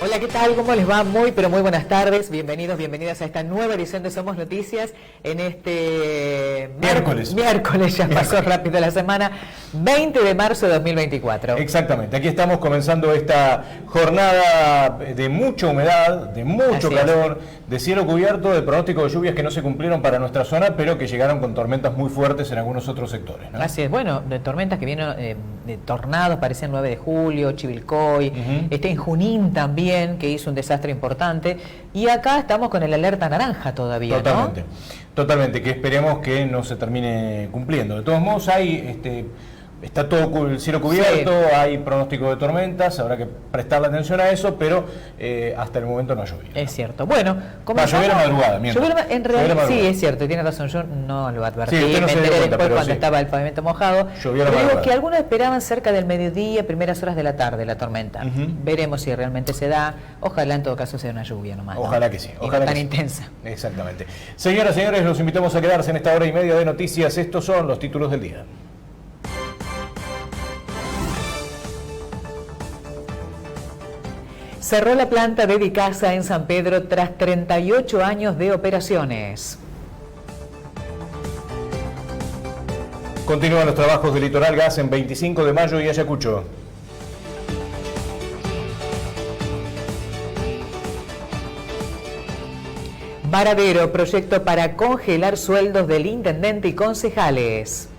Hola, ¿qué tal? ¿Cómo les va? Muy, pero muy buenas tardes. Bienvenidos, bienvenidas a esta nueva edición de Somos Noticias en este miércoles, ya pasó rápido la semana, 20 de marzo de 2024. Exactamente, aquí estamos comenzando esta jornada de mucha humedad, de mucho calor, de cielo cubierto, de pronóstico de lluvias que no se cumplieron para nuestra zona, pero que llegaron con tormentas muy fuertes en algunos otros sectores, ¿no? Así es, bueno, de tormentas que vienen, de tornados, parecía el 9 de julio, Chivilcoy, en Junín también, que hizo un desastre importante, y acá estamos con el alerta naranja todavía, Totalmente, ¿no? Totalmente, que esperemos que no se termine cumpliendo. De todos modos está todo el cielo cubierto, sí. Hay pronóstico de tormentas, habrá que prestarle atención a eso, pero hasta el momento no ha llovido. Es cierto. Bueno, como llover a madrugada, en realidad, sí, es cierto, tiene razón, yo no lo advertí, sí, me enteré después cuando estaba el pavimento mojado. Llovió a la pero madrugada. Digo que algunos esperaban cerca del mediodía, primeras horas de la tarde, la tormenta. Veremos si realmente se da. Ojalá en todo caso sea una lluvia nomás. Ojalá que sí. Ojalá no tan intensa. Exactamente. Señoras y señores, los invitamos a quedarse en esta hora y media de noticias. Estos son los títulos del día. Cerró la planta de Dicasa en San Pedro tras 38 años de operaciones. Continúan los trabajos de Litoral Gas en 25 de mayo y Ayacucho. Varadero, proyecto para congelar sueldos del intendente y concejales.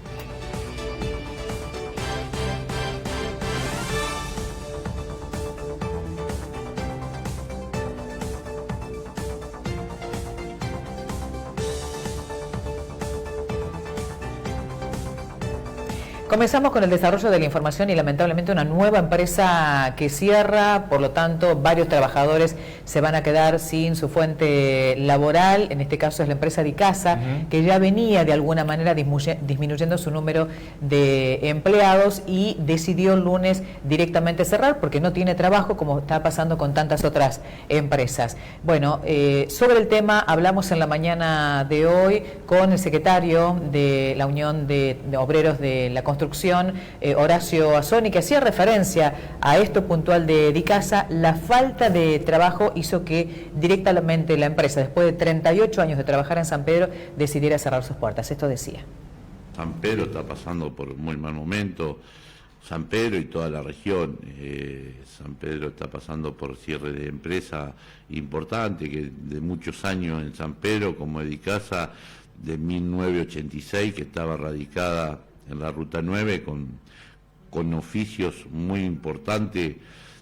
Comenzamos con el desarrollo de la información y lamentablemente una nueva empresa que cierra, por lo tanto varios trabajadores se van a quedar sin su fuente laboral, en este caso es la empresa Dicasa, que ya venía de alguna manera disminuyendo su número de empleados y decidió el lunes directamente cerrar porque no tiene trabajo como está pasando con tantas otras empresas. Bueno, sobre el tema hablamos en la mañana de hoy con el secretario de la Unión de Obreros de la Construcción, Horacio Azoni, que hacía referencia a esto puntual de Dicasa. La falta de trabajo hizo que directamente la empresa, después de 38 años de trabajar en San Pedro, decidiera cerrar sus puertas. Esto decía. San Pedro está pasando por un muy mal momento, San Pedro y toda la región. San Pedro está pasando por cierre de empresa importante, que de muchos años en San Pedro, como Dicasa, de 1986, que estaba radicada en la Ruta 9 con oficios muy importantes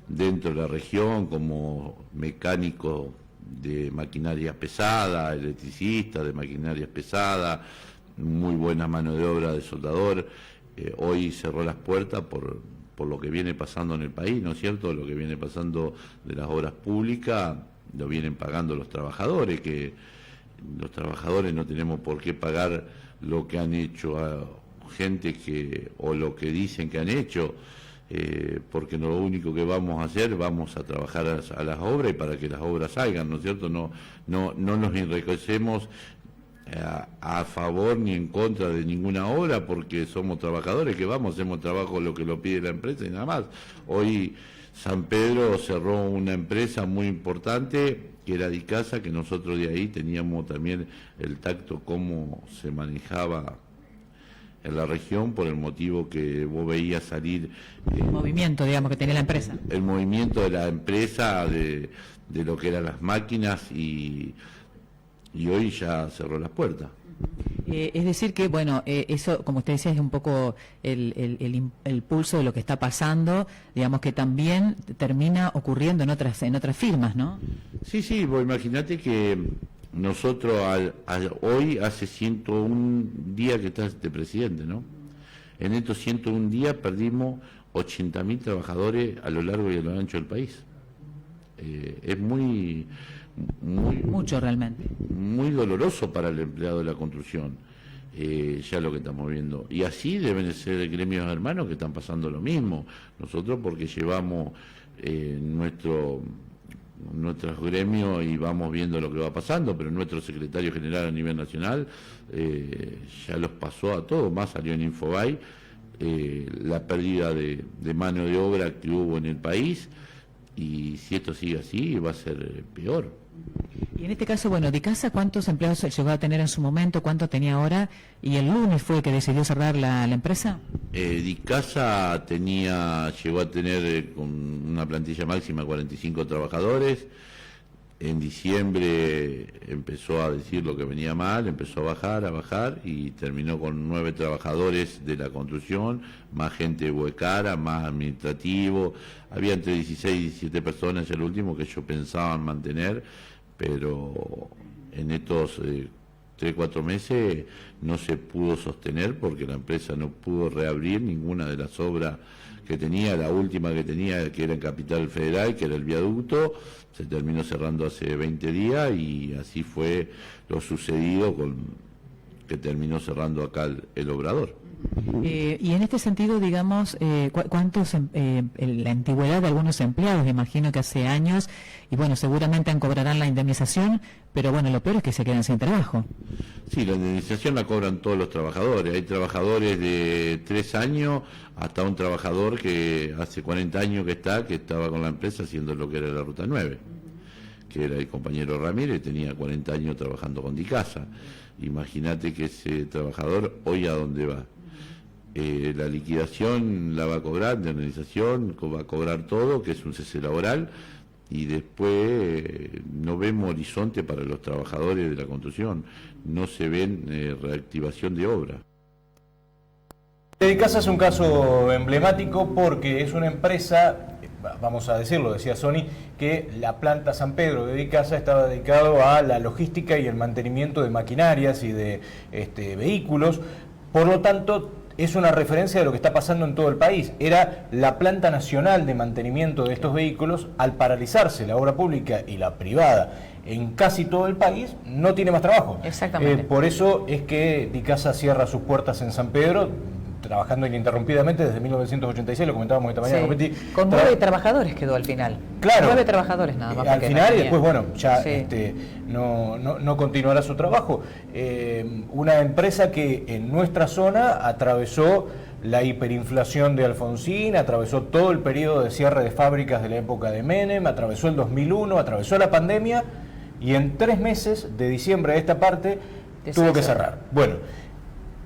dentro de la región, como mecánico de maquinaria pesada, electricista de maquinaria pesada, muy buena mano de obra de soldador. Hoy cerró las puertas por lo que viene pasando en el país, ¿no es cierto? Lo que viene pasando de las obras públicas lo vienen pagando los trabajadores, que los trabajadores no tenemos por qué pagar lo que han hecho gente o lo que dicen que han hecho, porque lo único que vamos a hacer, vamos a trabajar a las obras y para que las obras salgan, ¿no es cierto? No nos enriquecemos a favor ni en contra de ninguna obra, porque somos trabajadores que hacemos trabajo lo que lo pide la empresa y nada más. Hoy San Pedro cerró una empresa muy importante que era Dicasa, que nosotros de ahí teníamos también el tacto cómo se manejaba en la región, por el motivo que vos veías salir el movimiento, digamos, que tenía la empresa. El movimiento de la empresa, de lo que eran las máquinas, y hoy ya cerró las puertas. Es decir que, bueno, eso, como usted decía, es un poco el pulso de lo que está pasando, digamos que también termina ocurriendo en otras firmas, ¿no? Sí, vos imaginate que nosotros hoy hace 101 días que está este presidente, ¿no? En estos 101 días perdimos 80.000 trabajadores a lo largo y a lo ancho del país. Es mucho realmente. Muy doloroso para el empleado de la construcción, ya lo que estamos viendo. Y así deben de ser gremios hermanos que están pasando lo mismo. Nosotros porque llevamos nuestros gremios y vamos viendo lo que va pasando, pero nuestro secretario general a nivel nacional ya los pasó a todos, más salió en Infobae la pérdida de mano de obra que hubo en el país, y si esto sigue así va a ser peor. Y en este caso, bueno, Dicasa, ¿cuántos empleados llegó a tener en su momento? ¿Cuánto tenía ahora? ¿Y el lunes fue que decidió cerrar la empresa? Dicasa llegó a tener con una plantilla máxima 45 trabajadores. En diciembre empezó a decir lo que venía mal, empezó a bajar y terminó con 9 trabajadores de la construcción, más gente huecara, más administrativo. Había entre 16 y 17 personas el último que ellos pensaban mantener, pero en estos 3-4 meses no se pudo sostener porque la empresa no pudo reabrir ninguna de las obras que tenía. La última que tenía, que era en Capital Federal, que era el viaducto, se terminó cerrando hace 20 días y así fue lo sucedido que terminó cerrando acá el obrador. Y en este sentido, digamos, ¿cuántos la antigüedad de algunos empleados? Imagino que hace años, y bueno, seguramente cobrarán la indemnización, pero bueno, lo peor es que se quedan sin trabajo. Sí, la indemnización la cobran todos los trabajadores. Hay trabajadores de 3 años hasta un trabajador que hace 40 años que estaba con la empresa haciendo lo que era la Ruta 9, que era el compañero Ramírez, tenía 40 años trabajando con Dicasa. Imagínate que ese trabajador hoy a dónde va. La liquidación la va a cobrar, la indemnización va a cobrar todo, que es un cese laboral, y después no vemos horizonte para los trabajadores de la construcción, no se ven reactivación de obra. Dicasa es un caso emblemático porque es una empresa, vamos a decirlo, decía Sony, que la planta San Pedro de Dicasa estaba dedicado a la logística y el mantenimiento de maquinarias y de vehículos, por lo tanto es una referencia de lo que está pasando en todo el país. Era la planta nacional de mantenimiento de estos vehículos. Al paralizarse la obra pública y la privada en casi todo el país, no tiene más trabajo. Exactamente. Por eso es que Dicasa cierra sus puertas en San Pedro, trabajando ininterrumpidamente desde 1986, lo comentábamos esta mañana. Sí. Con 9 trabajadores quedó al final. Claro. 9 trabajadores nada más. Al final, y después, bueno, ya sí. no continuará su trabajo. Una empresa que en nuestra zona atravesó la hiperinflación de Alfonsín, atravesó todo el periodo de cierre de fábricas de la época de Menem, atravesó el 2001, atravesó la pandemia, y en 3 meses, de diciembre a esta parte, tuvo que cerrar. Bueno,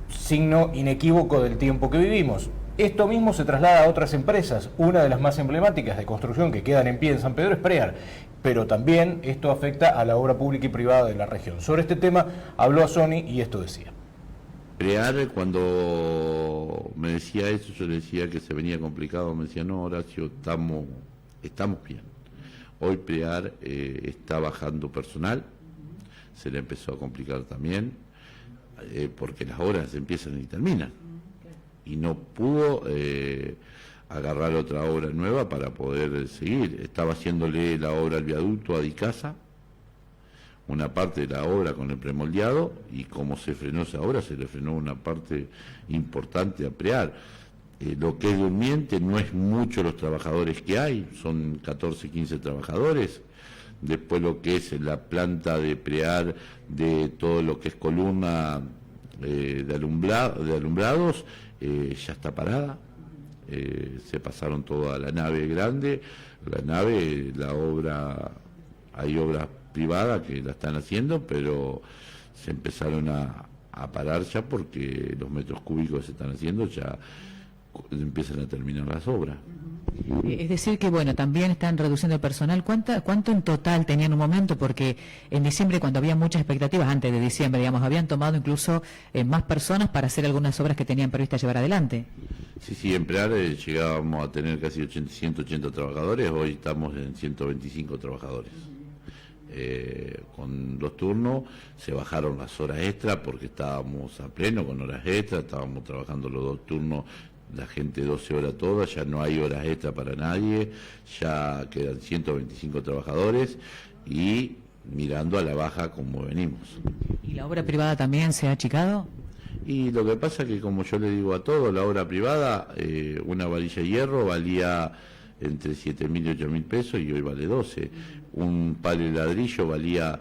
signo inequívoco del tiempo que vivimos. Esto mismo se traslada a otras empresas. Una de las más emblemáticas de construcción que quedan en pie en San Pedro es Prear, pero también esto afecta a la obra pública y privada de la región. Sobre este tema habló a Sony y esto decía. Prear, cuando me decía eso, yo le decía que se venía complicado, me decía, no, Horacio, estamos bien. Hoy Prear está bajando personal, se le empezó a complicar también, porque las obras empiezan y terminan, y no pudo agarrar otra obra nueva para poder seguir. Estaba haciéndole la obra al viaducto a Dicasa, una parte de la obra con el premoldeado, y como se frenó esa obra, se le frenó una parte importante a Prear. Lo que es Durmiente no es mucho los trabajadores que hay, son 14, 15 trabajadores. Después lo que es la planta de Prear, de todo lo que es columna de alumbrados, ya está parada. Se pasaron toda la nave grande, la obra, hay obras privadas que la están haciendo, pero se empezaron a parar ya porque los metros cúbicos que se están haciendo ya empiezan a terminar las obras. Es decir que, bueno, también están reduciendo el personal. ¿Cuánto en total tenían en un momento? Porque en diciembre, cuando había muchas expectativas, antes de diciembre, digamos, habían tomado incluso más personas para hacer algunas obras que tenían previstas llevar adelante. Sí, en Prear llegábamos a tener casi 180 trabajadores, hoy estamos en 125 trabajadores. Con los turnos se bajaron las horas extras porque estábamos a pleno con horas extras, estábamos trabajando los 2 turnos, la gente 12 horas todas, ya no hay horas extras para nadie, ya quedan 125 trabajadores y mirando a la baja como venimos. ¿Y la obra privada también se ha achicado? Y lo que pasa es que, como yo le digo a todos, la obra privada, una varilla de hierro valía entre 7.000 y 8.000 pesos y hoy vale 12. Un palo de ladrillo valía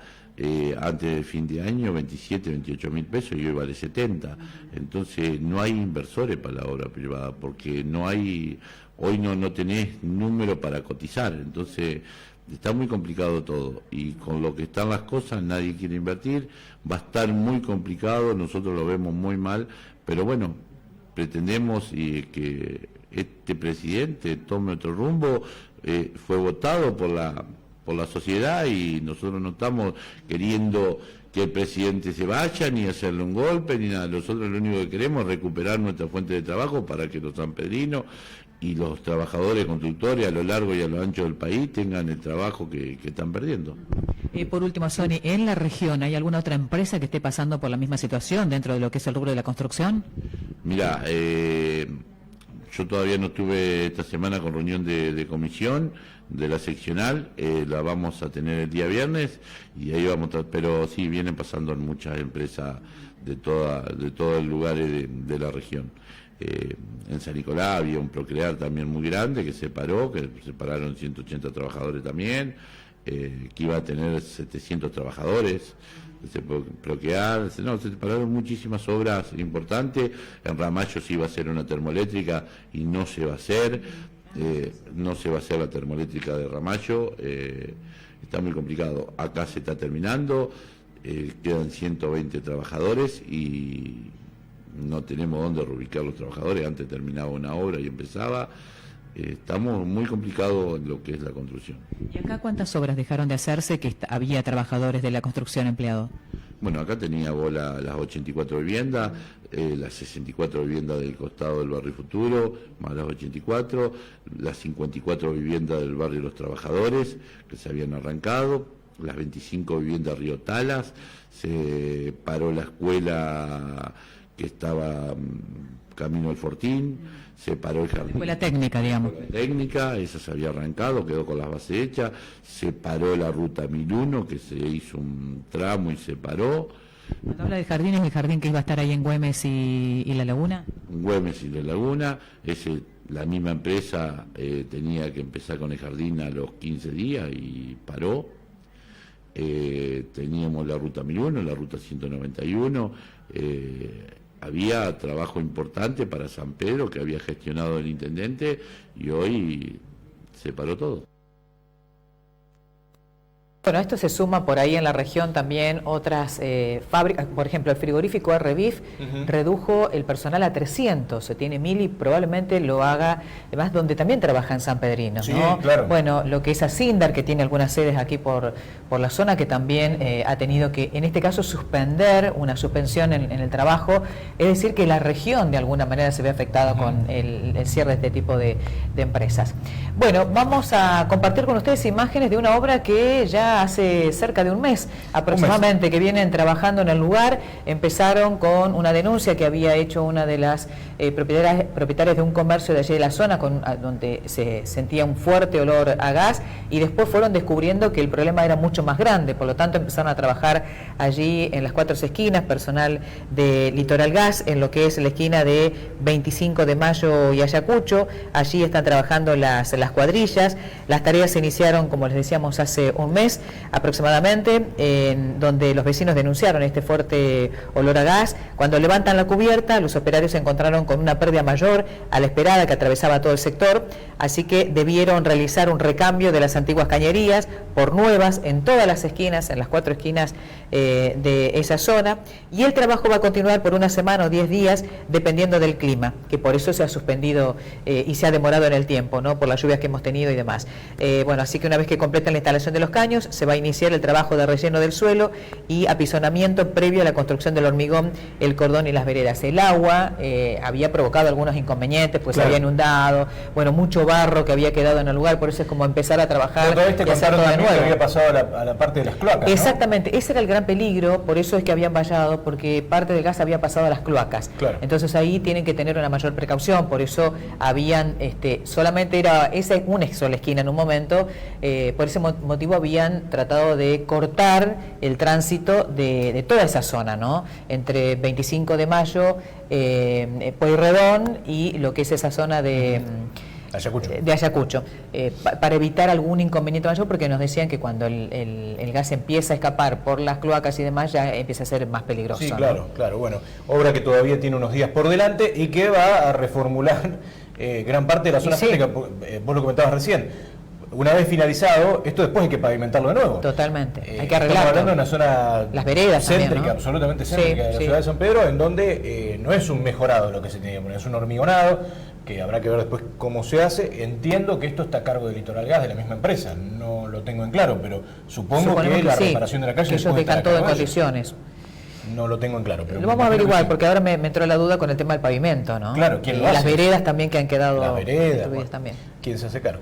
antes del fin de año 27, 28.000 pesos y hoy vale 70. Entonces no hay inversores para la obra privada porque no hay hoy no tenés número para cotizar, entonces está muy complicado todo, y con lo que están las cosas nadie quiere invertir, va a estar muy complicado, nosotros lo vemos muy mal, pero bueno, pretendemos que este presidente tome otro rumbo, fue votado por la sociedad y nosotros no estamos queriendo que el presidente se vaya, ni hacerle un golpe, ni nada. Nosotros lo único que queremos es recuperar nuestra fuente de trabajo para que los sanpedrinos y los trabajadores constructores a lo largo y a lo ancho del país tengan el trabajo que están perdiendo. Por último, Sony, ¿en la región hay alguna otra empresa que esté pasando por la misma situación dentro de lo que es el rubro de la construcción? Mira, yo todavía no estuve esta semana con reunión de comisión de la seccional, la vamos a tener el día viernes y ahí vamos a, pero sí, vienen pasando en muchas empresas de todos los lugares de la región. En San Nicolás había un Procrear también muy grande que se separaron 180 trabajadores también, que iba a tener 700 trabajadores. Procrear, se separaron muchísimas obras importantes. En Ramallo se iba a hacer una termoeléctrica y no se va a hacer, la termoeléctrica de Ramallo, está muy complicado. Acá se está terminando, quedan 120 trabajadores y no tenemos dónde reubicar los trabajadores. Antes terminaba una obra y empezaba. Estamos muy complicados en lo que es la construcción. ¿Y acá cuántas obras dejaron de hacerse que había trabajadores de la construcción empleados? Bueno, acá tenía vos las 84 viviendas, las 64 viviendas del costado del Barrio Futuro, más las 84, las 54 viviendas del Barrio Los Trabajadores, que se habían arrancado, las 25 viviendas Río Talas, se paró la escuela que estaba camino al Fortín, se paró el jardín. Escuela técnica, digamos. Técnica, esa se había arrancado, quedó con las bases hechas, se paró la ruta 1001, que se hizo un tramo y se paró. Cuando habla de jardín, ¿es el jardín que iba a estar ahí en Güemes y La Laguna? Güemes y La Laguna, la misma empresa tenía que empezar con el jardín a los 15 días y paró. Teníamos la ruta 1001, la ruta 191, había trabajo importante para San Pedro que había gestionado el intendente y hoy se paró todo. Bueno, esto se suma por ahí en la región también otras fábricas, por ejemplo, el frigorífico RBIF redujo el personal a 300, se tiene 1000 y probablemente lo haga, además donde también trabaja en San Pedrino, sí, ¿no? Claro. Bueno, lo que es Asindar, que tiene algunas sedes aquí por la zona, que también ha tenido que, en este caso, suspender una suspensión en el trabajo, es decir, que la región de alguna manera se ve afectada con el cierre de este tipo de empresas. Bueno, vamos a compartir con ustedes imágenes de una obra que ya hace cerca de un mes aproximadamente que vienen trabajando en el lugar. Empezaron con una denuncia que había hecho una de las propietarias de un comercio de allí de la zona, donde se sentía un fuerte olor a gas, y después fueron descubriendo que el problema era mucho más grande, por lo tanto empezaron a trabajar allí en las 4 esquinas, personal de Litoral Gas, en lo que es la esquina de 25 de Mayo y Ayacucho. Allí están trabajando las cuadrillas. Las tareas se iniciaron, como les decíamos, hace un mes aproximadamente, en donde los vecinos denunciaron este fuerte olor a gas. Cuando levantan la cubierta, los operarios se encontraron con una pérdida mayor a la esperada que atravesaba todo el sector, así que debieron realizar un recambio de las antiguas cañerías por nuevas en todas las esquinas, en las 4 esquinas de esa zona, y el trabajo va a continuar por una semana o 10 días dependiendo del clima, que por eso se ha suspendido y se ha demorado en el tiempo, ¿no?, por las lluvias que hemos tenido y demás. Bueno, así que una vez que completen la instalación de los caños, se va a iniciar el trabajo de relleno del suelo y apisonamiento previo a la construcción del hormigón, el cordón y las veredas. El agua había provocado algunos inconvenientes, pues claro, había inundado, bueno, mucho barro que había quedado en el lugar, por eso es como empezar a trabajar. Otra vez te contaron también que había pasado a la parte de las cloacas, exactamente, ¿no? Ese era el gran peligro, por eso es que habían vallado, porque parte del gas había pasado a las cloacas. Claro. Entonces ahí tienen que tener una mayor precaución, por eso habían, solamente era esa una sola esquina en un momento, por ese motivo habían tratado de cortar el tránsito de toda esa zona, ¿no?, entre 25 de Mayo, Pueyrredón y lo que es esa zona de Ayacucho, para evitar algún inconveniente mayor, porque nos decían que cuando el gas empieza a escapar por las cloacas y demás ya empieza a ser más peligroso. Sí, claro, ¿no? Claro, bueno, obra que todavía tiene unos días por delante y que va a reformular gran parte de la zona céntrica, vos lo comentabas recién. Una vez finalizado, esto después hay que pavimentarlo de nuevo. Totalmente, hay que Estamos arreglarlo. hablando de una zona las veredas céntrica, también, ¿no? absolutamente céntrica de la ciudad de San Pedro, en donde no es un mejorado lo que se tiene que poner, es un hormigonado, que habrá que ver después cómo se hace. Entiendo que esto está a cargo de Litoral Gas, de la misma empresa, no lo tengo en claro, pero supongo que la reparación de la calle... Que ellos dejan todo en condiciones. No lo tengo en claro. Pero lo vamos a averiguar, porque ahora me entró la duda con el tema del pavimento, ¿no? Claro, ¿quién lo hace? Las veredas también que han quedado las veredas, destruidas también. ¿Quién se hace cargo?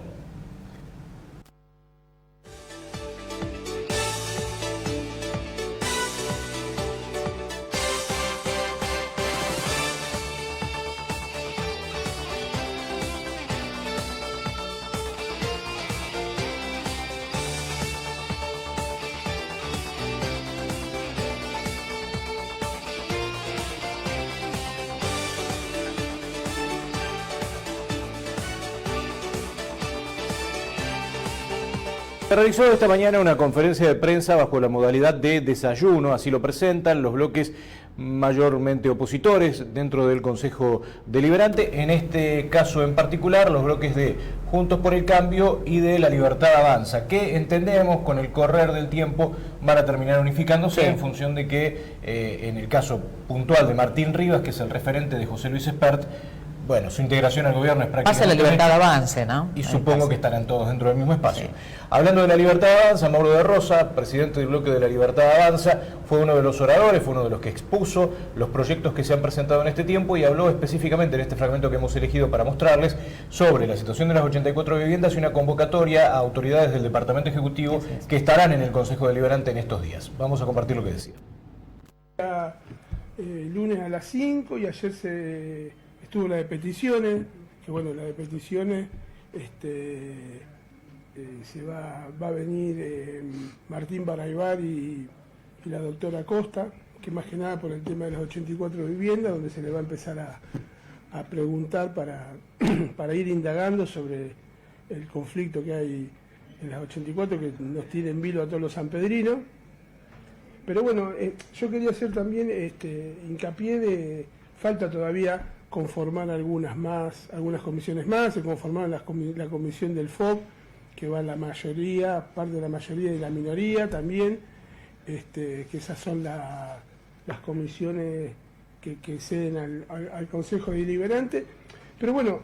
Se realizó esta mañana una conferencia de prensa bajo la modalidad de desayuno, así lo presentan los bloques mayormente opositores dentro del Consejo Deliberante, en este caso en particular los bloques de Juntos por el Cambio y de La Libertad Avanza, que entendemos con el correr del tiempo van a terminar unificándose en función de que en el caso puntual de Martín Rivas, que es el referente de José Luis Espert, bueno, su integración al gobierno es prácticamente... Pasa La Libertad Avance, ¿no? Y supongo que estarán todos dentro del mismo espacio. Sí. Hablando de La Libertad Avanza, Mauro de Rosa, presidente del bloque de La Libertad Avanza, fue uno de los oradores, fue uno de los que expuso los proyectos que se han presentado en este tiempo y habló específicamente en este fragmento que hemos elegido para mostrarles sobre la situación de las 84 viviendas y una convocatoria a autoridades del Departamento Ejecutivo que estarán en el Consejo Deliberante en estos días. Vamos a compartir lo que decía. Lunes a las 5 y ayer estuvo la de peticiones, que bueno, la de peticiones va a venir Martín Baraybar y la doctora Costa, que más que nada por el tema de las 84 viviendas, donde se le va a empezar a preguntar para ir indagando sobre el conflicto que hay en las 84, que nos tiene en vilo a todos los sanpedrinos. Pero bueno, yo quería hacer también hincapié de falta todavía conformar algunas comisiones más. Se conformaron la comisión del FOB, que va la mayoría, parte de la mayoría y la minoría también, que esas son las comisiones que ceden al Consejo Deliberante. Pero bueno,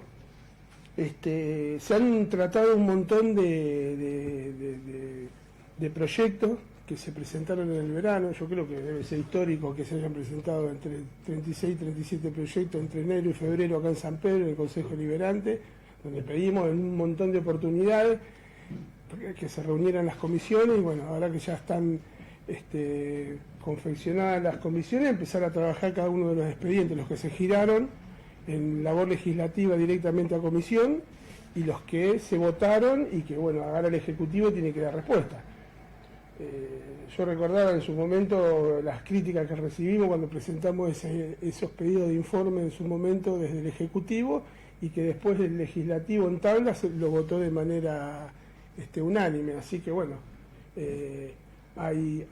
se han tratado un montón de proyectos que se presentaron en el verano. Yo creo que debe ser histórico que se hayan presentado entre 36 y 37 proyectos entre enero y febrero acá en San Pedro, en el Consejo Deliberante, donde pedimos en un montón de oportunidades que se reunieran las comisiones, y bueno, ahora que ya están confeccionadas las comisiones, empezar a trabajar cada uno de los expedientes, los que se giraron en labor legislativa directamente a comisión, y los que se votaron y que bueno, ahora el Ejecutivo tiene que dar respuesta. Yo recordaba en su momento las críticas que recibimos cuando presentamos esos pedidos de informe en su momento desde el Ejecutivo, y que después el Legislativo en tablas lo votó de manera unánime. Así que bueno, hay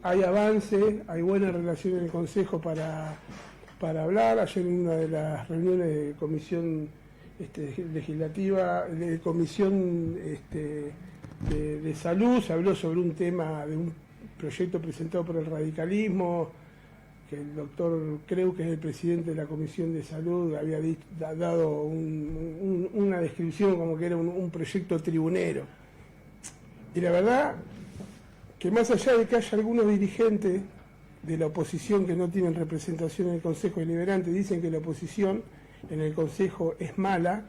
avance, hay buena relación en el Consejo para hablar. Ayer en una de las reuniones de comisión legislativa, de comisión de salud, se habló sobre un tema de un proyecto presentado por el radicalismo, que el doctor Creu, que es el presidente de la Comisión de Salud, había dado una descripción como que era un proyecto tribunero. Y la verdad que más allá de que haya algunos dirigentes de la oposición que no tienen representación en el Consejo Deliberante, dicen que la oposición en el Consejo es mala,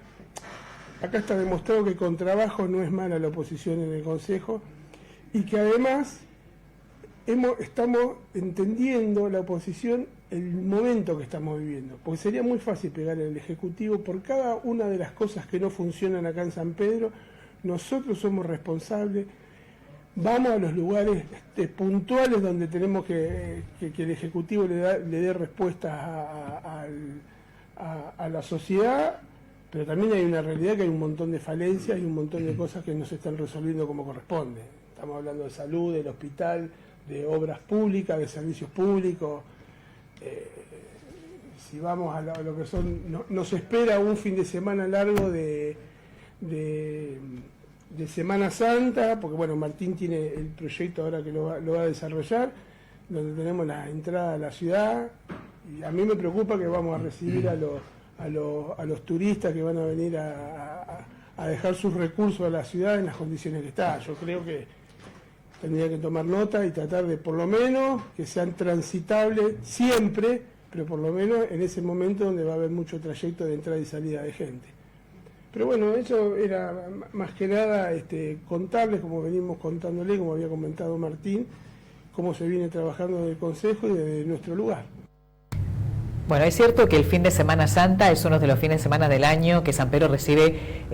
acá está demostrado que con trabajo no es mala la oposición en el Consejo, y que además estamos entendiendo la oposición el momento que estamos viviendo, porque sería muy fácil pegar al Ejecutivo por cada una de las cosas que no funcionan acá en San Pedro. Nosotros somos responsables, vamos a los lugares puntuales donde tenemos que el Ejecutivo le dé respuesta a la sociedad, pero también hay una realidad que hay un montón de falencias y un montón de cosas que no se están resolviendo como corresponde. Estamos hablando de salud, del hospital, de obras públicas, de servicios públicos. si vamos a lo que son, nos espera un fin de semana largo de Semana Santa, porque bueno, Martín tiene el proyecto ahora que lo va a desarrollar, donde tenemos la entrada a la ciudad, y a mí me preocupa que vamos a recibir a los turistas que van a venir a dejar sus recursos a la ciudad en las condiciones que está. Yo creo que tendría que tomar nota y tratar de, por lo menos, que sean transitables siempre, pero por lo menos en ese momento donde va a haber mucho trayecto de entrada y salida de gente. Pero bueno, eso era más que nada contarles, como venimos contándole, como había comentado Martín, cómo se viene trabajando desde el Consejo y desde nuestro lugar. Bueno, es cierto que el fin de Semana Santa es uno de los fines de semana del año que San Pedro recibe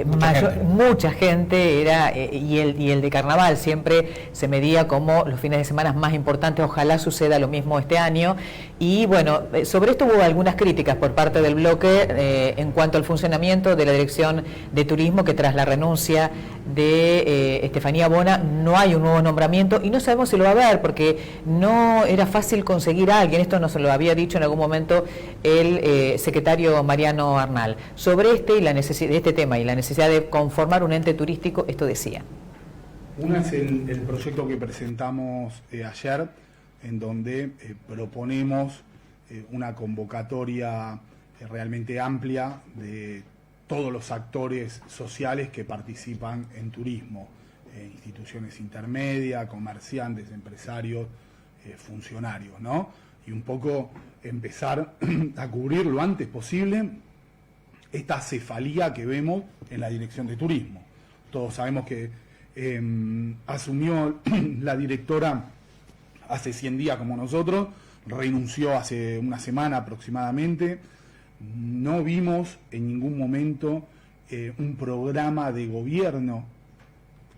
mucha gente, y el de Carnaval siempre se medía como los fines de semana más importantes. Ojalá suceda lo mismo este año. Y bueno, sobre esto hubo algunas críticas por parte del bloque en cuanto al funcionamiento de la Dirección de Turismo, que tras la renuncia de Estefanía Bona no hay un nuevo nombramiento y no sabemos si lo va a haber, porque no era fácil conseguir a alguien. Esto nos lo había dicho en algún momento el secretario Mariano Arnal. Sobre este tema y la necesidad de conformar un ente turístico, esto decía. Una es el proyecto que presentamos ayer, en donde proponemos una convocatoria realmente amplia de todos los actores sociales que participan en turismo, instituciones intermedias, comerciantes, empresarios, funcionarios, ¿no? Y un poco empezar a cubrir lo antes posible esta cefalía que vemos en la Dirección de Turismo. Todos sabemos que asumió la directora hace 100 días como nosotros, renunció hace una semana aproximadamente. No vimos en ningún momento un programa de gobierno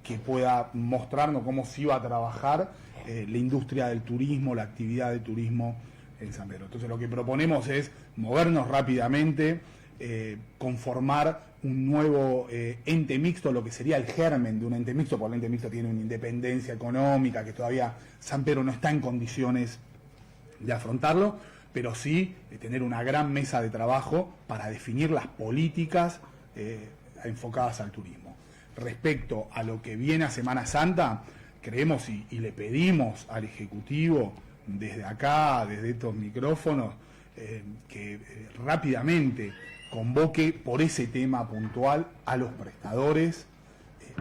que pueda mostrarnos cómo se iba a trabajar la industria del turismo, la actividad de turismo en San Pedro. Entonces lo que proponemos es movernos rápidamente, conformar un nuevo ente mixto, lo que sería el germen de un ente mixto, porque el ente mixto tiene una independencia económica que todavía San Pedro no está en condiciones de afrontarlo, pero sí tener una gran mesa de trabajo para definir las políticas enfocadas al turismo. Respecto a lo que viene a Semana Santa, creemos y le pedimos al Ejecutivo desde acá, desde estos micrófonos, que rápidamente convoque por ese tema puntual a los prestadores,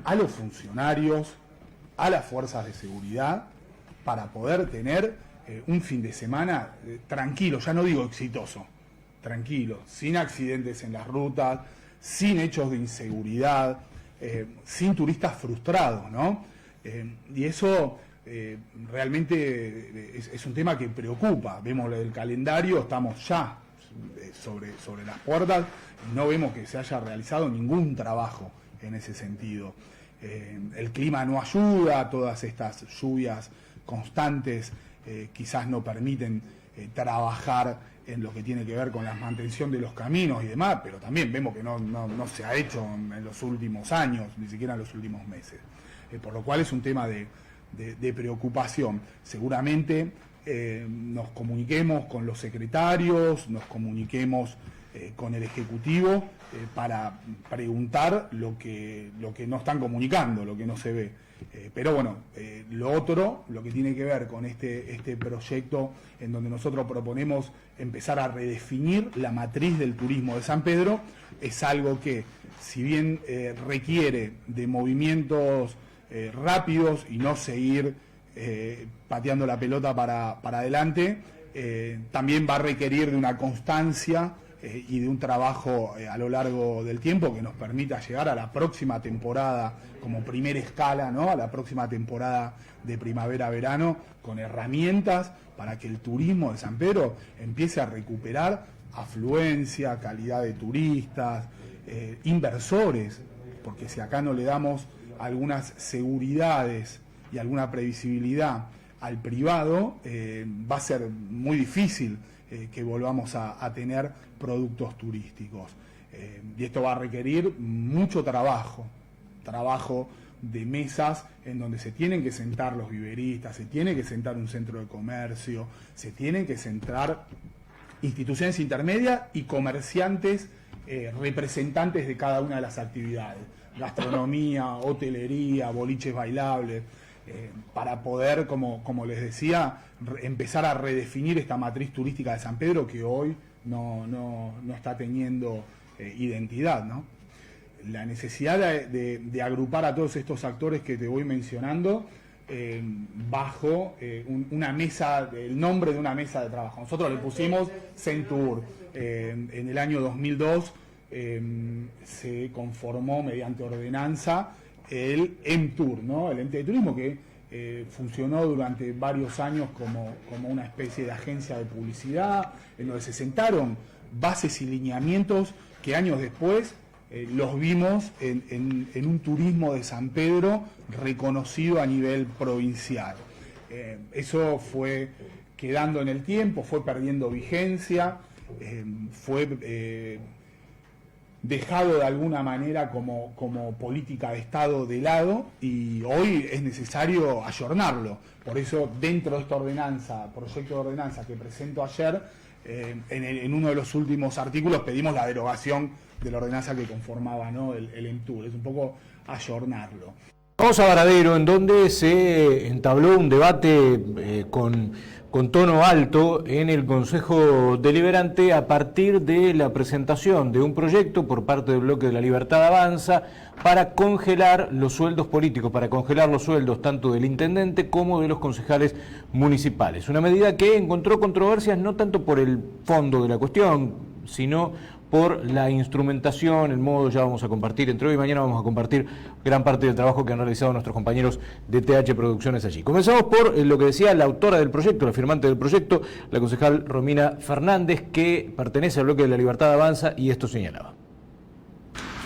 a los funcionarios, a las fuerzas de seguridad, para poder tener un fin de semana tranquilo, ya no digo exitoso, tranquilo, sin accidentes en las rutas, sin hechos de inseguridad, sin turistas frustrados, ¿no? Y eso realmente es un tema que preocupa. Vemos el calendario, estamos ya sobre las puertas y no vemos que se haya realizado ningún trabajo en ese sentido. El clima no ayuda, todas estas lluvias constantes quizás no permiten trabajar en lo que tiene que ver con la mantención de los caminos y demás, pero también vemos que no se ha hecho en los últimos años, ni siquiera en los últimos meses. Por lo cual es un tema de preocupación. Seguramente nos comuniquemos con los secretarios, nos comuniquemos con el Ejecutivo para preguntar lo que no están comunicando, lo que no se ve. Pero bueno, lo que tiene que ver con este proyecto en donde nosotros proponemos empezar a redefinir la matriz del turismo de San Pedro, es algo que, si bien requiere de movimientos rápidos y no seguir pateando la pelota para adelante, también va a requerir de una constancia y de un trabajo a lo largo del tiempo que nos permita llegar a la próxima temporada como primera escala, ¿no? A la próxima temporada de primavera-verano con herramientas para que el turismo de San Pedro empiece a recuperar afluencia, calidad de turistas, inversores, porque si acá no le damos algunas seguridades y alguna previsibilidad al privado, va a ser muy difícil que volvamos a tener productos turísticos. Y esto va a requerir mucho trabajo de mesas en donde se tienen que sentar los viveristas, se tiene que sentar un centro de comercio, se tienen que sentar instituciones intermedias y comerciantes representantes de cada una de las actividades, gastronomía, hotelería, boliches bailables, para poder, como les decía, empezar a redefinir esta matriz turística de San Pedro que hoy no está teniendo identidad, ¿no? La necesidad de agrupar a todos estos actores que te voy mencionando bajo una mesa, el nombre de una mesa de trabajo. Nosotros le pusimos Centur. En el año 2002 se conformó mediante ordenanza el EMTUR, ¿no? El ente de turismo que funcionó durante varios años como una especie de agencia de publicidad, en donde se sentaron bases y lineamientos que años después los vimos en un turismo de San Pedro reconocido a nivel provincial. Eso fue quedando en el tiempo, fue perdiendo vigencia, fue dejado de alguna manera como política de Estado de lado, y hoy es necesario ayornarlo. Por eso, dentro de esta ordenanza, proyecto de ordenanza que presento ayer, en uno de los últimos artículos pedimos la derogación de la ordenanza que conformaba, ¿no?, el EMTUR. Es un poco ayornarlo. Vamos a Varadero, en donde se entabló un debate con tono alto en el Consejo Deliberante a partir de la presentación de un proyecto por parte del Bloque de la Libertad Avanza para congelar los sueldos políticos, para congelar los sueldos tanto del intendente como de los concejales municipales. Una medida que encontró controversias no tanto por el fondo de la cuestión, sino por la instrumentación, el modo. Ya vamos a compartir, entre hoy y mañana vamos a compartir gran parte del trabajo que han realizado nuestros compañeros de TH Producciones allí. Comenzamos por lo que decía la autora del proyecto, la firmante del proyecto, la concejal Romina Fernández, que pertenece al Bloque de la Libertad Avanza, y esto señalaba.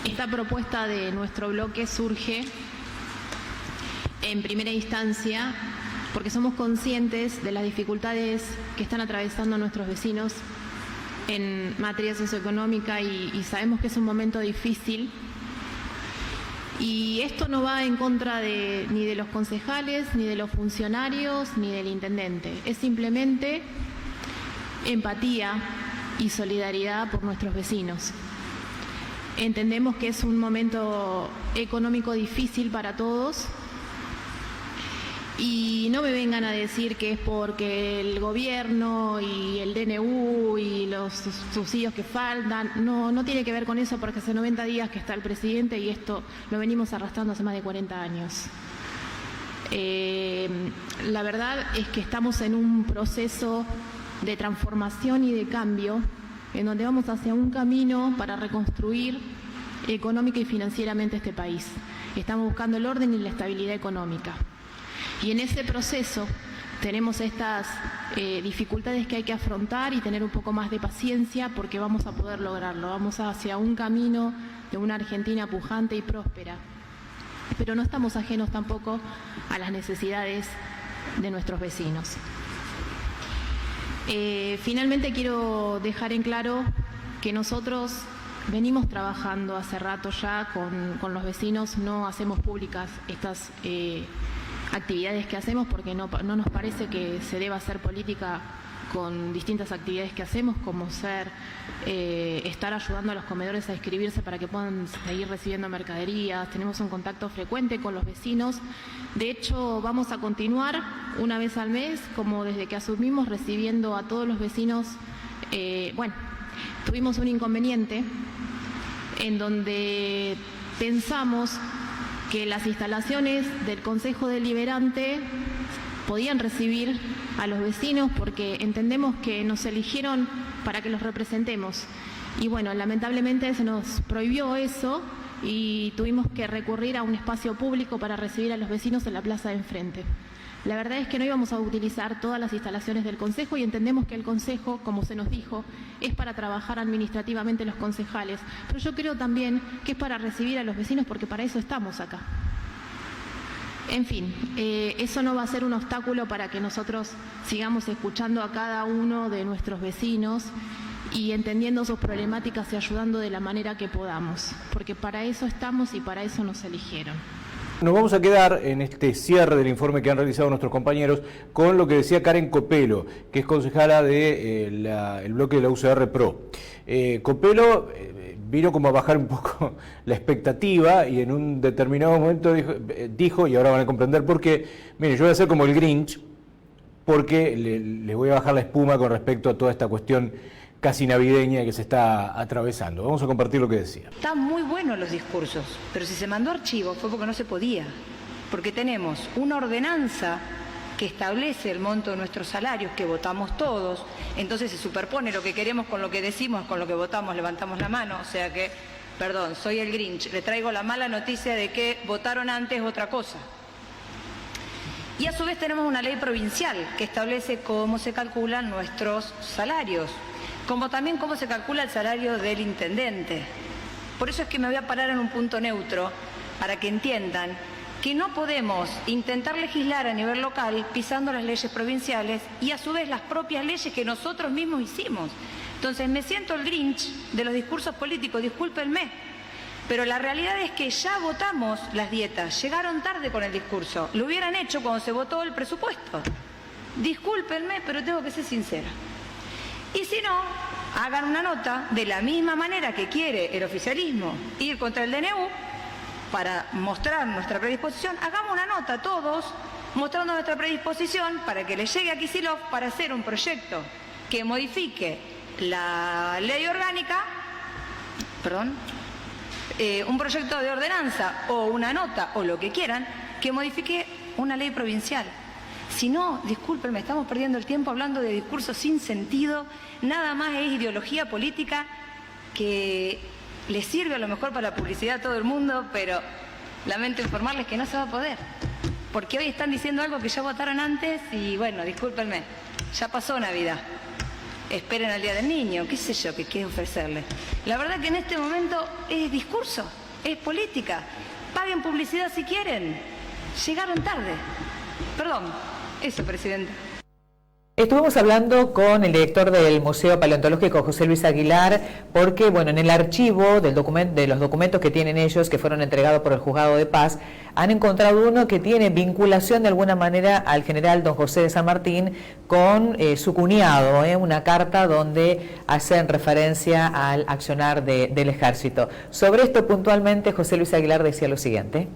Esta propuesta de nuestro bloque surge en primera instancia porque somos conscientes de las dificultades que están atravesando nuestros vecinos en materia socioeconómica y sabemos que es un momento difícil, y esto no va en contra ni de los concejales, ni de los funcionarios, ni del intendente. Es simplemente empatía y solidaridad por nuestros vecinos. Entendemos que es un momento económico difícil para todos. Y no me vengan a decir que es porque el gobierno y el DNU y los subsidios que faltan. No tiene que ver con eso, porque hace 90 días que está el presidente y esto lo venimos arrastrando hace más de 40 años. La verdad es que estamos en un proceso de transformación y de cambio en donde vamos hacia un camino para reconstruir económica y financieramente este país. Estamos buscando el orden y la estabilidad económica. Y en ese proceso tenemos estas dificultades que hay que afrontar y tener un poco más de paciencia, porque vamos a poder lograrlo. Vamos hacia un camino de una Argentina pujante y próspera. Pero no estamos ajenos tampoco a las necesidades de nuestros vecinos. Finalmente quiero dejar en claro que nosotros venimos trabajando hace rato ya con los vecinos. No hacemos públicas estas actividades que hacemos porque no nos parece que se deba hacer política con distintas actividades que hacemos, como estar ayudando a los comedores a inscribirse para que puedan seguir recibiendo mercaderías. Tenemos un contacto frecuente con los vecinos. De hecho, vamos a continuar una vez al mes, como desde que asumimos, recibiendo a todos los vecinos. Tuvimos un inconveniente en donde pensamos que las instalaciones del Consejo Deliberante podían recibir a los vecinos porque entendemos que nos eligieron para que los representemos. Y bueno, lamentablemente se nos prohibió eso y tuvimos que recurrir a un espacio público para recibir a los vecinos en la plaza de enfrente. La verdad es que no íbamos a utilizar todas las instalaciones del Consejo y entendemos que el Consejo, como se nos dijo, es para trabajar administrativamente los concejales. Pero yo creo también que es para recibir a los vecinos, porque para eso estamos acá. En fin, eso no va a ser un obstáculo para que nosotros sigamos escuchando a cada uno de nuestros vecinos y entendiendo sus problemáticas y ayudando de la manera que podamos, porque para eso estamos y para eso nos eligieron. Nos vamos a quedar en este cierre del informe que han realizado nuestros compañeros con lo que decía Karen Copelo, que es concejala del bloque de la UCR PRO. Copelo vino como a bajar un poco la expectativa y en un determinado momento dijo, y ahora van a comprender por qué, mire, yo voy a hacer como el Grinch, porque le voy a bajar la espuma con respecto a toda esta cuestión casi navideña que se está atravesando. Vamos a compartir lo que decía. Están muy buenos los discursos, pero si se mandó archivo fue porque no se podía, porque tenemos una ordenanza que establece el monto de nuestros salarios, que votamos todos, entonces se superpone lo que queremos con lo que decimos, con lo que votamos, levantamos la mano, o sea que, perdón, soy el Grinch, le traigo la mala noticia de que votaron antes otra cosa. Y a su vez tenemos una ley provincial que establece cómo se calculan nuestros salarios, como también cómo se calcula el salario del intendente. Por eso es que me voy a parar en un punto neutro para que entiendan que no podemos intentar legislar a nivel local pisando las leyes provinciales y a su vez las propias leyes que nosotros mismos hicimos. Entonces me siento el Grinch de los discursos políticos, discúlpenme, pero la realidad es que ya votamos las dietas, llegaron tarde con el discurso, lo hubieran hecho cuando se votó el presupuesto. Discúlpenme, pero tengo que ser sincera. Y si no, hagan una nota de la misma manera que quiere el oficialismo ir contra el DNU para mostrar nuestra predisposición. Hagamos una nota todos mostrando nuestra predisposición para que le llegue a Kicillof para hacer un proyecto que modifique la ley orgánica, un proyecto de ordenanza o una nota o lo que quieran que modifique una ley provincial. Si no, discúlpenme, estamos perdiendo el tiempo hablando de discursos sin sentido, nada más es ideología política que les sirve a lo mejor para la publicidad a todo el mundo, pero lamento informarles que no se va a poder, porque hoy están diciendo algo que ya votaron antes y bueno, discúlpenme, ya pasó Navidad, esperen al Día del Niño, qué sé yo, qué quiero ofrecerles. La verdad que en este momento es discurso, es política, paguen publicidad si quieren, llegaron tarde, perdón. Eso, presidente. Estuvimos hablando con el director del Museo Paleontológico, José Luis Aguilar, porque bueno, en el archivo de los documentos que tienen ellos, que fueron entregados por el Juzgado de Paz, han encontrado uno que tiene vinculación de alguna manera al general don José de San Martín con su cuñado, una carta donde hacen referencia al accionar del ejército. Sobre esto puntualmente, José Luis Aguilar decía lo siguiente.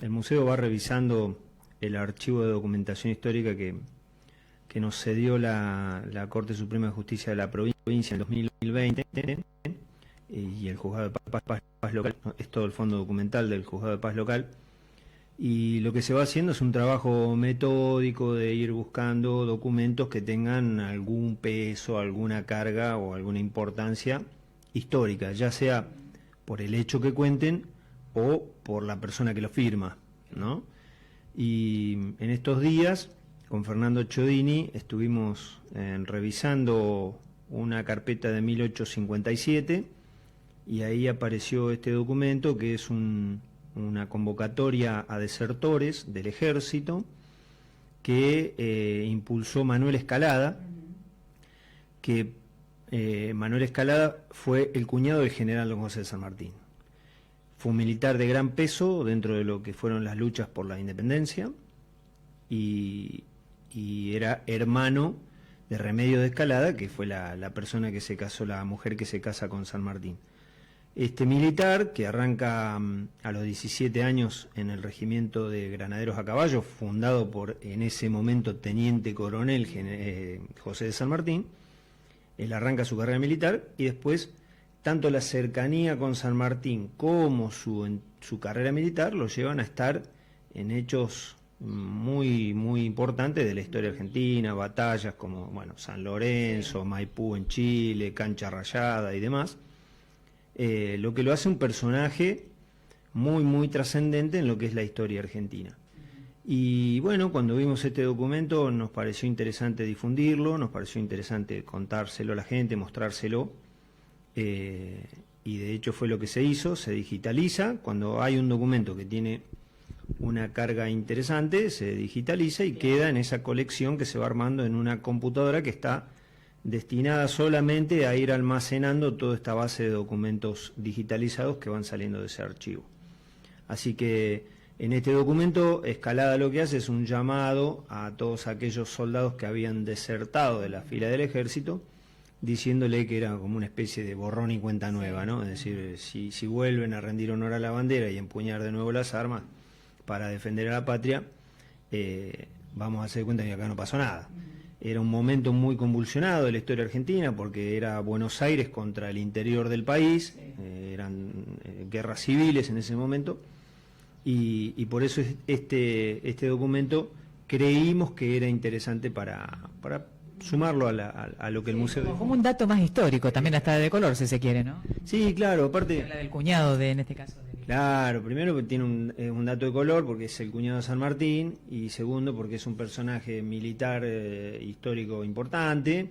El museo va revisando el archivo de documentación histórica que nos cedió la Corte Suprema de Justicia de la provincia en 2020 y el Juzgado de Paz Local, es todo el fondo documental del Juzgado de Paz Local, y lo que se va haciendo es un trabajo metódico de ir buscando documentos que tengan algún peso, alguna carga o alguna importancia histórica, ya sea por el hecho que cuenten o por la persona que lo firma, ¿no? Y en estos días, con Fernando Chodini, estuvimos revisando una carpeta de 1857 y ahí apareció este documento que es una convocatoria a desertores del ejército que impulsó Manuel Escalada, que Manuel Escalada fue el cuñado del general don José de San Martín. Fue un militar de gran peso dentro de lo que fueron las luchas por la independencia y era hermano de Remedio de Escalada, que fue la persona que se casó, la mujer que se casa con San Martín. Este militar, que arranca a los 17 años en el regimiento de granaderos a caballo, fundado por, en ese momento, teniente coronel José de San Martín, él arranca su carrera militar y después tanto la cercanía con San Martín como su carrera militar lo llevan a estar en hechos muy importantes de la historia argentina, batallas como San Lorenzo, Maipú en Chile, Cancha Rayada y demás, lo que lo hace un personaje muy trascendente en lo que es la historia argentina. Y bueno, cuando vimos este documento nos pareció interesante difundirlo, nos pareció interesante contárselo a la gente, mostrárselo. Y de hecho fue lo que se hizo, se digitaliza. Cuando hay un documento que tiene una carga interesante, se digitaliza y queda en esa colección que se va armando en una computadora que está destinada solamente a ir almacenando toda esta base de documentos digitalizados que van saliendo de ese archivo. Así que En este documento, Escalada lo que hace es un llamado a todos aquellos soldados que habían desertado de la fila del ejército, diciéndole que era como una especie de borrón y cuenta nueva, ¿no? Es decir, si vuelven a rendir honor a la bandera y empuñar de nuevo las armas para defender a la patria, vamos a hacer cuenta que acá no pasó nada. Era un momento muy convulsionado de la historia argentina porque era Buenos Aires contra el interior del país, eran guerras civiles en ese momento, y por eso este documento creímos que era interesante para sumarlo a lo que el museo... Como un dato más histórico, también hasta de color, si se quiere, ¿no? Sí, claro, aparte... La del cuñado, en este caso. Claro, primero tiene un dato de color porque es el cuñado de San Martín, y segundo porque es un personaje militar histórico importante,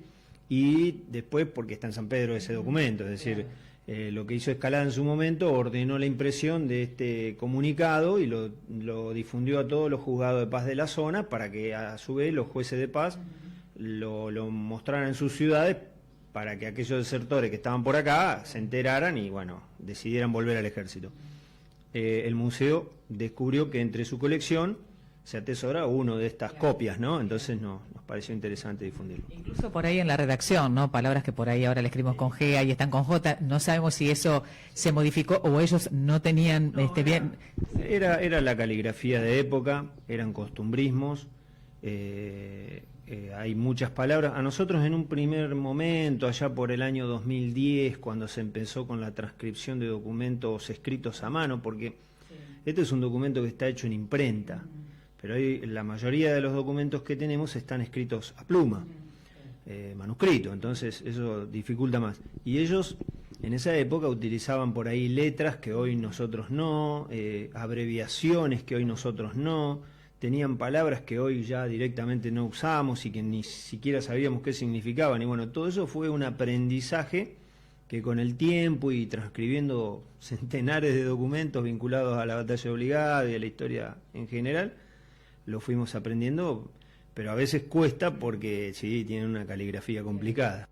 y después porque está en San Pedro ese documento, es decir, lo que hizo Escalada en su momento, ordenó la impresión de este comunicado y lo difundió a todos los juzgados de paz de la zona para que a su vez los jueces de paz lo mostraran en sus ciudades para que aquellos desertores que estaban por acá se enteraran y bueno, decidieran volver al ejército. El museo descubrió que entre su colección se atesora uno de estas copias, ¿no? Entonces nos pareció interesante difundirlo. Incluso por ahí en la redacción, ¿no? Palabras que por ahí ahora le escribimos con G, ahí están con J, no sabemos si eso se modificó o ellos no tenían bien... Era la caligrafía de época, eran costumbrismos, hay muchas palabras. A nosotros en un primer momento, allá por el año 2010, cuando se empezó con la transcripción de documentos escritos a mano, porque este es un documento que está hecho en imprenta, pero hoy la mayoría de los documentos que tenemos están escritos a pluma, manuscrito, entonces eso dificulta más. Y ellos en esa época utilizaban por ahí letras que hoy nosotros no, abreviaciones que hoy nosotros no, tenían palabras que hoy ya directamente no usamos y que ni siquiera sabíamos qué significaban. Y bueno, todo eso fue un aprendizaje que con el tiempo y transcribiendo centenares de documentos vinculados a la batalla obligada y a la historia en general, lo fuimos aprendiendo, pero a veces cuesta porque sí, tienen una caligrafía complicada.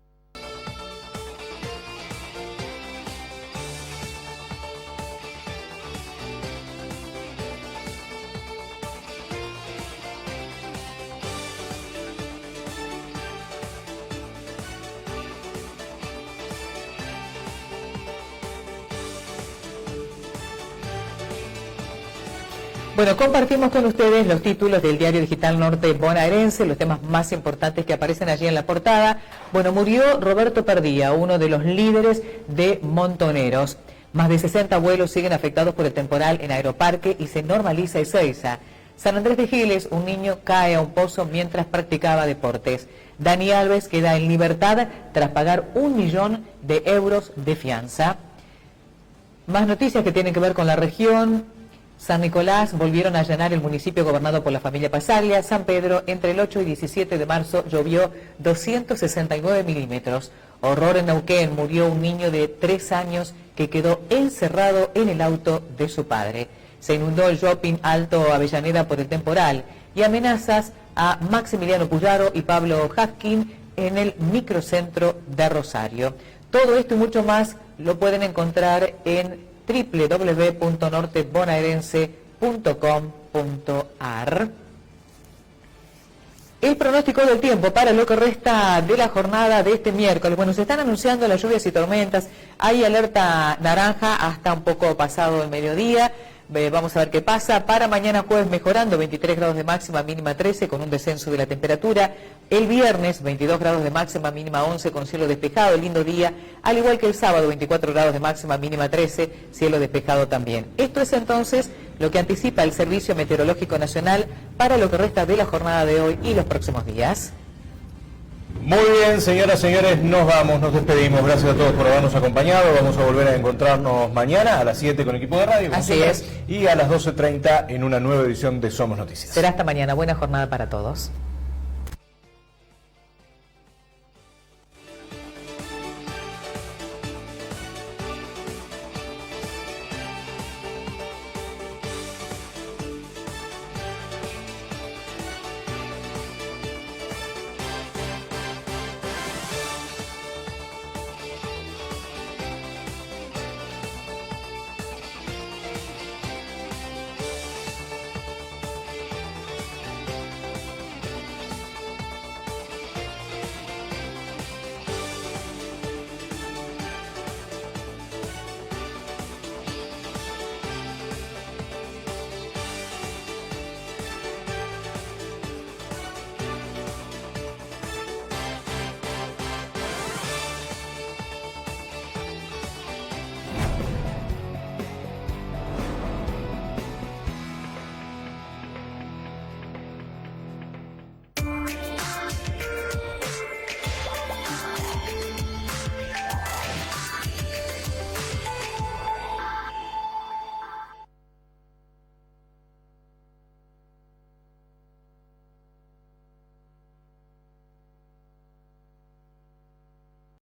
Bueno, compartimos con ustedes los títulos del diario digital norte bonaerense, los temas más importantes que aparecen allí en la portada. Bueno, murió Roberto Perdía, uno de los líderes de Montoneros. Más de 60 vuelos siguen afectados por el temporal en Aeroparque y se normaliza Ezeiza. San Andrés de Giles, un niño cae a un pozo mientras practicaba deportes. Dani Alves queda en libertad tras pagar 1 millón de euros de fianza. Más noticias que tienen que ver con la región. San Nicolás volvieron a allanar el municipio gobernado por la familia Pasaglia. San Pedro, entre el 8 y 17 de marzo, llovió 269 milímetros. Horror en Neuquén, murió un niño de 3 años que quedó encerrado en el auto de su padre. Se inundó el shopping Alto Avellaneda por el temporal y amenazas a Maximiliano Puyaro y Pablo Haskin en el microcentro de Rosario. Todo esto y mucho más lo pueden encontrar en www.nortebonaerense.com.ar. El pronóstico del tiempo para lo que resta de la jornada de este miércoles. Bueno, se están anunciando las lluvias y tormentas. Hay alerta naranja hasta un poco pasado el mediodía. Vamos a ver qué pasa. Para mañana jueves mejorando, 23 grados de máxima, mínima 13, con un descenso de la temperatura. El viernes, 22 grados de máxima, mínima 11, con cielo despejado, lindo día. Al igual que el sábado, 24 grados de máxima, mínima 13, cielo despejado también. Esto es entonces lo que anticipa el Servicio Meteorológico Nacional para lo que resta de la jornada de hoy y los próximos días. Muy bien, señoras y señores, nos vamos, nos despedimos. Gracias a todos por habernos acompañado. Vamos a volver a encontrarnos mañana a las 7 con el equipo de radio. Así es. Y a las 12:30 en una nueva edición de Somos Noticias. Será hasta mañana. Buena jornada para todos.